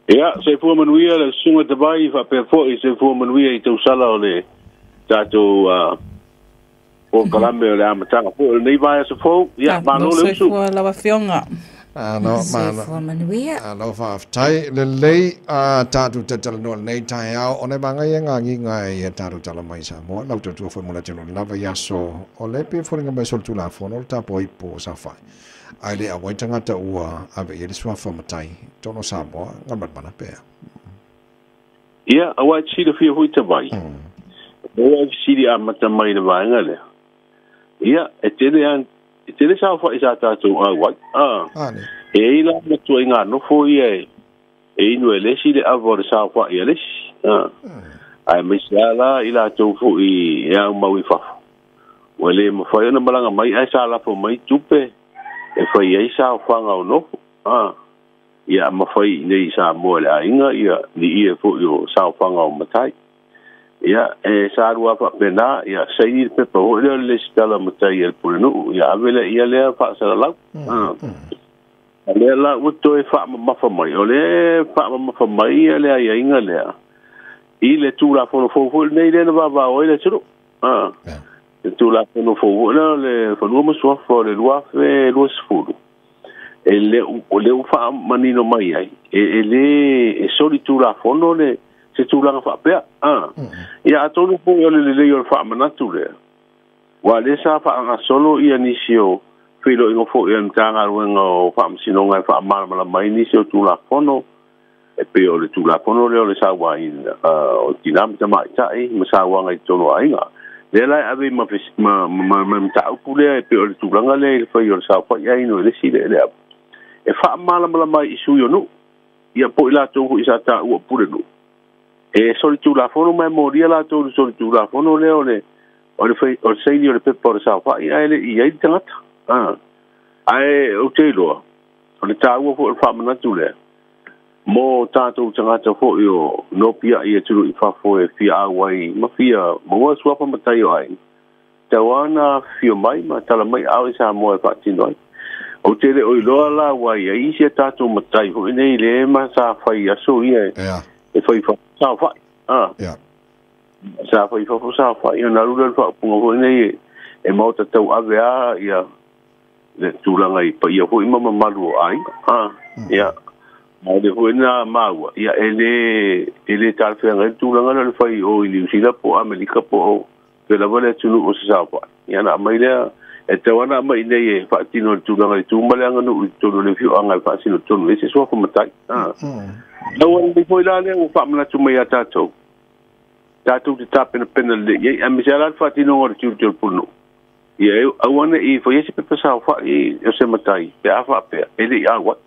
Ia, se fua manuia le sunga te vai fa pe fo i se fua manuia I tau sala o le tatou o kalame o le amatanga fo nei vai se fo ia malo le su fua lava fionga no fua manuia no fa tai le lei tatu te tala no nei tai au o ne banga ia ngi ngai tatu tala mai sa mo lau tu fo mo la tino lava ia so o le pe fo nga so tu la fo no ta poi po sa fa ai le a wai tanga ta ua ave ia le swa fa matai tono sa mo ngamat mana pe ia awa chi le fia hui te vai o si di amata mai le vai ngale ia e tele sa fa isa ta tu wai e la mo tu inga no fo ia e no ele si le avor sa fa ia le ai me sala ila tu fu I ya mau fa wale mo fa na malanga mai ai sa la fo mai tupe e fai ai sa whanga o nofu. Ia mawhai nei sa mua le ainga, ia ni ia fu yo sa whanga o matai. Ia e sa rua pa pena, ia saini pepa ho leo le stala matai el purenu, ia avele ia lea wha sa lau. Lea la uto e wha mafa mai, o le wha mafa mai ia lea ia inga lea. I le tūra whono fōwhu nei lea na wawa o ile tiro. Tu la no fo le fo no so fo le loi fe lo sfuru e le ufa manino mai ai e le soli tu la fo no le se tu la fa pe ia to no fo le yo fa manatu le wa le sa fa nga solo ia nisio filo ingo fo ia tanga ruengo fa msino nga fa mala mai nisio tu la fo no e pe o le tu la fo no le sa wa in o tinam tama tai masa wa ngai tono ai nga le la ave ma ta upule pe o tu langa le fa yo sa fa ya ino le si le e fa mala mai isu yo no ia po ila to isa ta u pure no e so tu la fono memoria la to so tu la fono le o le fa o sei le pe por sa fa ia le ia tanga ai o te lo o le ta u fo fa mana tu le mo tato tangata fo yo no pia ia tulu I fa fo e fia wai ma fia mo swa pa matai ai tawana fio mai ma tala mai au sa mo e fa tino o te le o lo la wai ai se tato matai fo nei le ma sa fa ia so ia e fa sa fa sa fa ia na lu fa po nei e mo ta tau ave ia le tulanga I pa ia fo I mama malu ai ia ma de hoina maua ia ele tal fe ngal tu langa le fai o New Zealand po America po pe la vale tu no se sa pa ia na mai le e te wana mai nei e fa tino tu langa tu male anga no tu le fiu anga fa sino tu no se so ko matai no one de foi la le o fa mala tu mai tato te tap in pen le ia a misala fa tino ngor tu pu no ia I wana I foi ese pe sa fa I se matai pe afa pe ele ia wa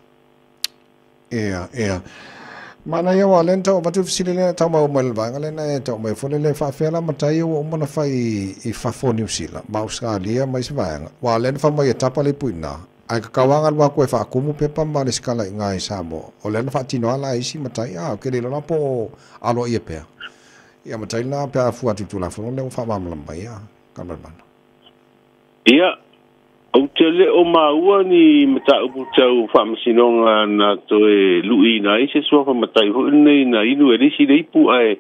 mana ia wa lenta o batu fisile le tau mau mal vanga le na tau mai fole le fa fela matai o mana fai I fa fo New Zealand ma Australia mai se vanga wa len fa mai tapa le puina ai ka kawanga wa ko fa kumu pe pa ma le skala ngai sa mo o len fa tino ala isi matai ke le na po alo ia pe ia matai na pe fu atu la fo le fa ma mai ka mana ia o tele o maua ni mata upu tau whamasinonga na toe lui na ise sua whamatai ho nei na inu e risi reipu ai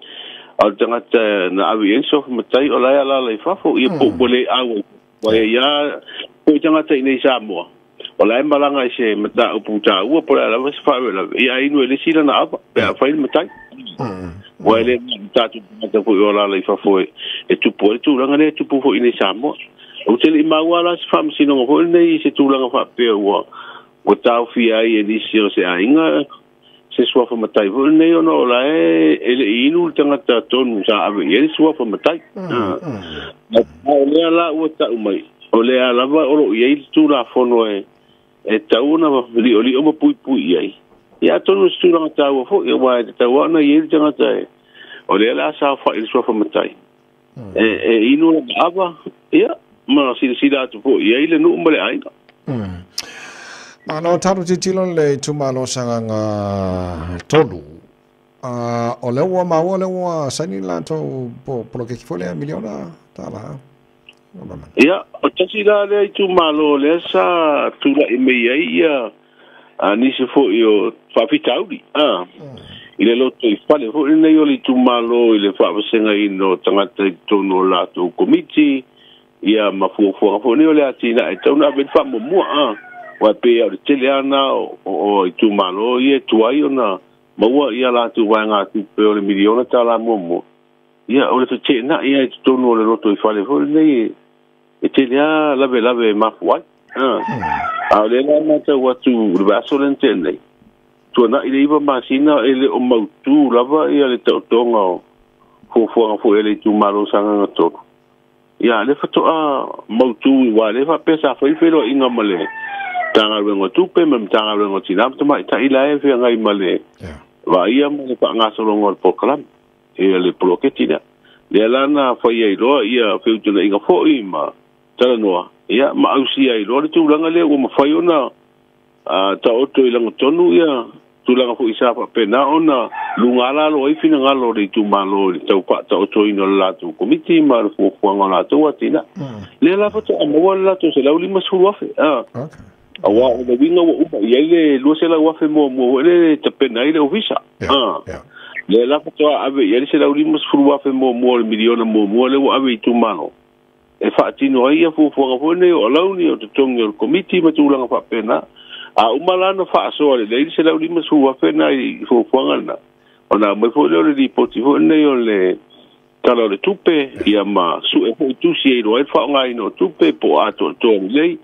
au tangata na awi en sua whamatai o lai ala lai whafo ia po bole awa wai ia po tangata inei Samoa o lai malanga ise mata upu tau ua pole ala wasi whawe la ia inu e risi na awa pe a whaile matai wai le tatu mata po i o la lai whafo e tupo e tu ranga le tupo ho inei Samoa o tele mawala se fam sino ho nei se tulanga fa pe o tau fi ai e disi se ainga se sua fa matai ho nei ono la ele inu tanga ta tonu sa ave e sua fa matai o le ala o ta umai o le ala va o ye tu la fono e tau na li o pui ai ya tonu tulanga ta ho e wa ta wa na ye tanga ta o le ala sa fa il sua fa matai e inu ava ya ma sila tu po ia ile no male ai ma no taru titilo le tumalo sanga nga tolu o le wa ma o le wa sani la to po ke fole miliona tala ia o tasila le tumalo le sa tu la ime ia ni se fo io fa fitauri ile lo to fale fo ne yo li tu malo ile fa senga ino tangata tono la to komiti ia mafu fo ne ole atina e tona ben fa mo wa pe o teliana o tu malo ie tu ai ona maua ia la tu wanga tu pe o miliona tala mo ia o le te na ia tono le roto fale fo ne e telia lave mafu ai le na mata watu ribaso lente nei tu na ile iba masina ele o mautu lava ia le tonga fo ele tu malo sanga to ia le fato a mautu wa le fa pesa foi fero inga male tanga rengo tu pe mem tanga rengo tinam tama ta ila e fe ngai male va ia male pa nga solongo po klam ele bloketina le lana foi ai ro ia fe tu inga fo ima tala noa ia ma ausia i lore tu langa le o ma fai ona ta oto i langa tonu ia tu langa fu isa pa pena ona lungala lo i fina ngalo ri tu malo tau pa ta oto i no la tu komiti ma fu ngala tu atina le la foto mo la tu se la uli masu wafe awa o le winga o upa ia le lo se la wafe mo le te pena i le ofisa le la foto ave ia se la uli masu wafe mo le miliona mo le o ave tu malo e fa tino ai fu ne o launi o te tongi o komiti ma tulanga fa pena a umalana fa so le se la uli masu wa pena i fu ngana ona mo fo le ripoti fo ne o le tala le tupe ia ma su e fo tu si e ro fa ngai no tupe po ato to le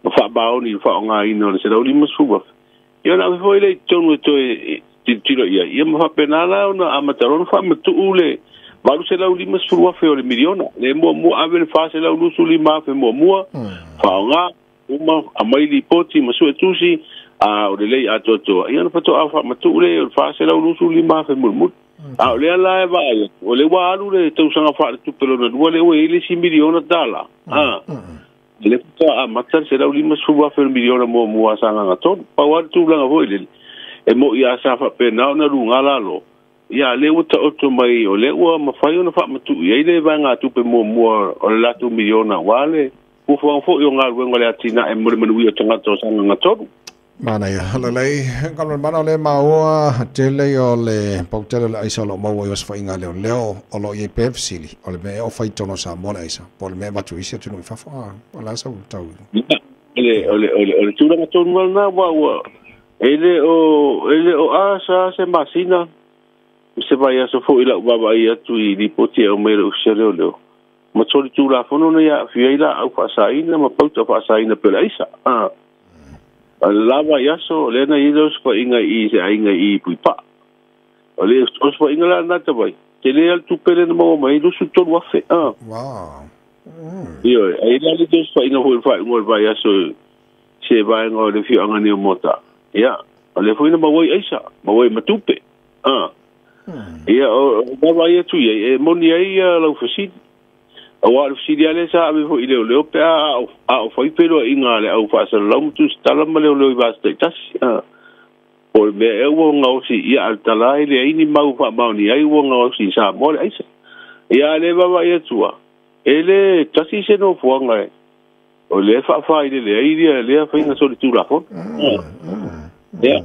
fa baoni fa ngai no se la uli masu wa ia na fo le tongi to tiro ia ma fa pena la ona amataron fa mtu ule Baru se lau lima surua fe o le miliona. Le mua ave le fa se lau lusu lima fe mua. Whaonga, uma, a maili poti, masu e tusi, a o le lei ato toa. Ia na pato a wha matu le, o fa se lau lusu lima fe mulmut. A o le ala e vai, o le wa alu le tausanga wha le tupelo na dua le oe ele si miliona dala. Le pato a matar se lau lima surua fe o miliona mua sanga ngatonu. Pawari tu langa hoi le. E mo ia sa wha penao na runga lalo. ia le uta oto mai o le ua mawhai ona wha matu ia le vanga tupe mua o le latu miliona wale ufo fo yo ngal wengo le atina e mure manu o tangata o sanga ngatoru mana ia halalei kamlan mana le maua tele o le pautele le aisa lo maua yos fainga le leo o lo ye pepsili o le me o fai tono sa mola aisa po le me matu isi tunu fa fa la sa tau ole tula ngatoru na wa ele o asa se masina se vai aso fo ila baba ia tu I ripoti o mero usere leo ma tsori tu la fono na ya fiela au fa saina ma pauta fa saina pela isa lava yaso le na idos ko inga I se inga I puipa ole os fo inga la nata vai te le al tu pele no mo mai do su to wa fe wow io ai la le dos fo inga ho fa ngol vai yaso se vai ngol le fi anga ni mota ya ole fo ina ma woi isa ma woi matupe ia o baba ia tu ia e moni ai lau fasi o wa fasi dia le sa ave fo ile le pe a foi pero inga le au fa sa lau tu stala male le va sta tas o me e wo ngau si ia altala ile ini mau fa mauni ai wo ngau si sa mole ai ia le baba ia tua ele tasi se no fo ngai o le fa ile le ai le fa inga so tu la fo ia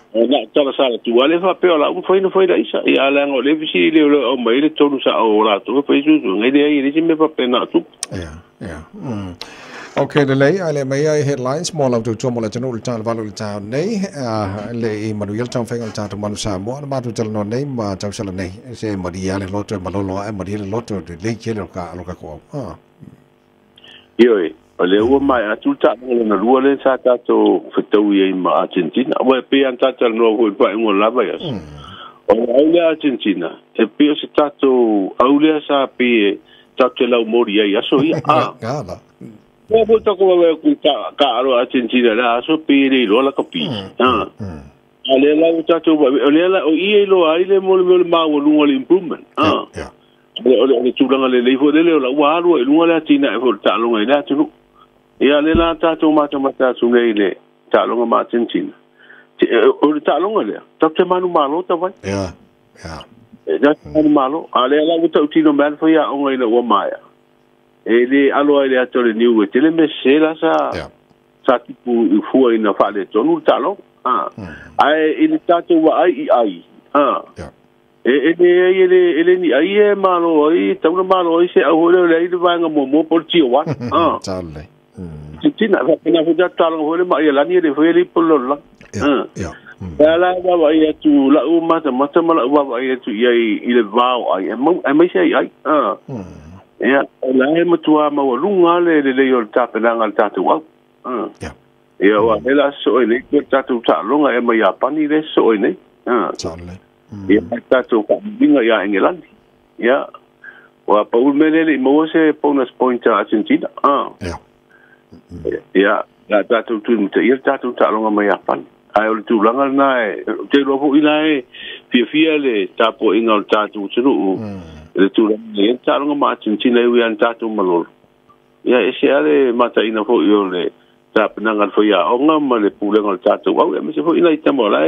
na tala sala tu ale fa pe ala un foi no foi da isa ia la ngo le visi le o mai le tonu sa o la tu pe ju ngai de ai le me pa pena tu okay the lay ale mai headlines mo la tu tomo la tanu ta valu ta nei le manuel tang fengal ta manu sa mo ma tu tel no nei ma ta sala nei se maria le loto ma lo e maria le loto le chele ka ko io le ua mai atu ta na lua le sa ta to fetau I ma Argentina wa pe an ta no ho pa ngo lava ya o le Argentina e pe se ta to aule sa pe ta te la mori ya so ia gala o bo ta ko wa ku ta ka ro Argentina la so pe le lo la kapi ale la ta to le la o I lo ai le mo ma wo lu ngol improvement ole tu langa le fo le la wa ro e lu ngala tina e fo ta lo ngai la tu ia le la ta to mata su le ta longa ma Argentina o ta longa le ta te manu malo ta vai ya da manu malo ale la uta utino mal fo ya o ngai le o maia ele alo ele atore niu te le me se la sa sa tipu fu ina fa le tonu ta lo ai ini tatu wa ai ele ni ai malo ai tauna malo ai se au le le vanga mo por ti wa Tale. Tina na fuda talo hole ma ia lani de feli polo la la wa ia tu la u mata mala wa ia tu ia ile vao ai mai se ai ya la he matua ma lunga le yo tapenanga tatu wa ya wa ela so ile tatu ta longa e mai apani le so ile Tale. Ya tatu ka binga ya England ya wa paul melele mo se bonus point Argentina ya la tatu tu te ir tatu ta longa mai apani ai o tu langa na te lo fu ina fia le tapo inga tatu tru le tu le ta longa ma Argentina wi an tatu malol ya ese ale mata ina fo yo le ta penanga fo ya onga ma le pulenga tatu wa me se fo ina itamola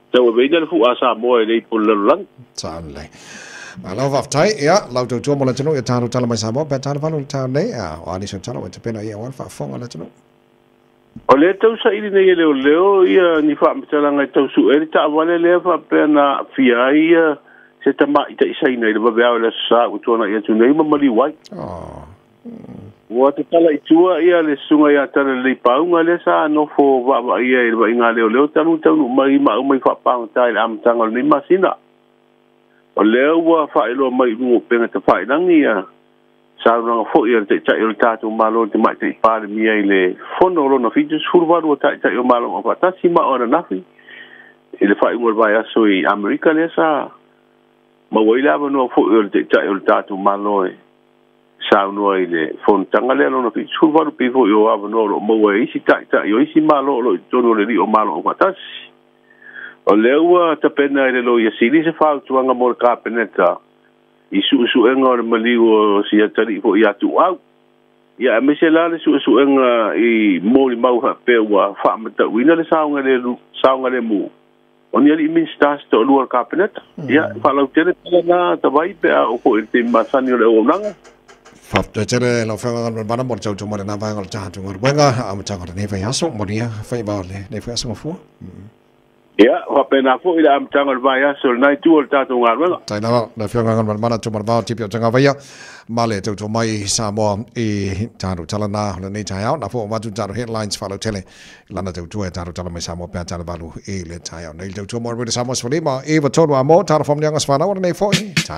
Tawa beida fu asa mo le pulalang. Tale. Alo vaftai ya lau tu mo la tino ya taru tala mai sabo pe taru falu tale ya ani so tala wa te pena ya wan fa fonga la tino. O le tau sa ili ne leo ia ni fa mtala ngai tau su e ta wale le fa pena fia ia se ta mai ta isa ina le ba le sa u tona ia tu nei mali wai. Wa te tala itua ia le sunga ia tala le paunga le sa no fo wa ia i inga leo tanu mai fa pa tai am tanga ni masina o leo wa fa ilo mai mu penga te fa nangi ia sa no fo ia te tai o tatu malo te mai te pa mi ile fono lo no fitu surva do tai o malo o ta si ma ona nafi ile fa ngol vai aso i America le sa ma wila no fo ia te tai o tatu malo sao no ile fon tanga le no fi suva ru pifo yo ava no mo we isi ta yo isi malo lo tono le o malo o patas o leua ta pena ile lo ya sili se fa tu anga mo ka peneta isu enga o maliu si atari fo ya tu au ya me se la su enga I mo li mau ha pe wa fa mata wina le sao ngale mu on ia min stas to luar ka peneta ya fa lo tene na ta vai pe o ko te masani le o nanga Fapta chere lo fa ngal bana mo chau mo na ba ngal cha tu ngor benga am cha ngor ne fa yaso mo dia fa ba le ne fa yaso fu ya wa pena fu ila am cha ngor ba yaso nai tu ol ta tu ngal benga tai na fa ngal bana tu mo ba ti pyo cha ba ya ma le tu mai sa mo e cha ru chala na le ne cha ya na fu ma tu cha headlines follow tele la na tu cha ru chala mai sa mo pa cha ba lu e le cha ya nei tu mo ru sa mo so le ma e ba to mo ta from yang as fa na wa ne fo cha